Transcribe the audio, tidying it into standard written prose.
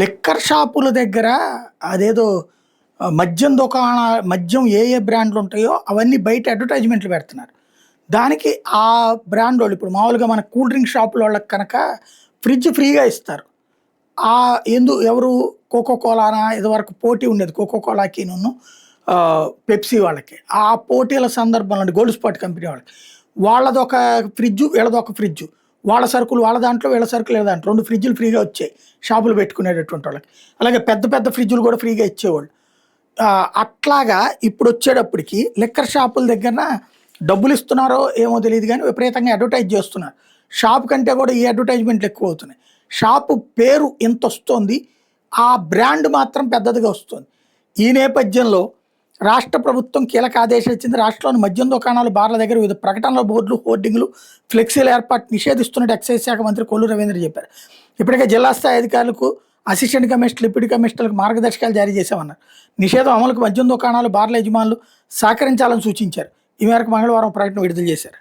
Liquor షాపుల దగ్గర అదేదో మద్యం దుకాణ మద్యం ఏ ఏ బ్రాండ్లు ఉంటాయో అవన్నీ బయట అడ్వర్టైజ్మెంట్లు పెడుతున్నారు. దానికి ఆ బ్రాండ్ వాళ్ళు ఇప్పుడు మామూలుగా మన కూల్ డ్రింక్ షాపుల వాళ్ళకి కనుక ఫ్రిడ్జ్ ఫ్రీగా ఇస్తారు. ఎవరు కోకో కోలానా ఇదివరకు పోటీ ఉండేది కోకో కోలాకిను పెప్సీ వాళ్ళకి. ఆ పోటీల సందర్భంలో గోల్డ్ స్పాట్ కంపెనీ వాళ్ళకి వాళ్ళదొక ఫ్రిడ్జు వీళ్ళదొక ఫ్రిడ్జు. వాళ్ళ సరుకులు వాళ్ళ దాంట్లో వీళ్ళ సరుకులు వీళ్ళ దాంట్లో 2 ఫ్రిడ్జులు ఫ్రీగా వచ్చాయి షాపులు పెట్టుకునేటటువంటి వాళ్ళకి. అలాగే పెద్ద పెద్ద ఫ్రిడ్జులు కూడా ఫ్రీగా ఇచ్చేవాళ్ళు. అట్లాగా ఇప్పుడు వచ్చేటప్పటికి లిక్కర్ షాపుల దగ్గర డబ్బులు ఇస్తున్నారో ఏమో తెలియదు కానీ విపరీతంగా అడ్వర్టైజ్ చేస్తున్నారు. షాప్ కంటే కూడా ఈ అడ్వర్టైజ్మెంట్లు ఎక్కువ అవుతున్నాయి. షాపు పేరు ఎంత వస్తుంది, ఆ బ్రాండ్ మాత్రం పెద్దదిగా వస్తుంది. ఈ నేపథ్యంలో రాష్ట్ర ప్రభుత్వం కీలక ఆదేశాలు ఇచ్చింది. రాష్ట్రంలోని మద్యం దుకాణాలు, బార్ల దగ్గర వివిధ ప్రకటనల బోర్డులు, హోర్డింగ్లు, ఫ్లెక్సీల ఏర్పాటు నిషేధిస్తున్నట్టు ఎక్సైజ్ శాఖ మంత్రి కొల్లు రవీంద్ర చెప్పారు. ఇప్పటికే జిల్లా స్థాయి అధికారులకు, అసిస్టెంట్ కమిషనర్, డిప్యూటీ కమిషనర్లకు మార్గదర్శకాలు జారీ చేశామన్నారు. నిషేధం అమలుకు మద్యం దుకాణాలు, బార్ల యజమానులు సహకరించాలని సూచించారు. ఈ మేరకు మంగళవారం ప్రకటన విడుదల చేశారు.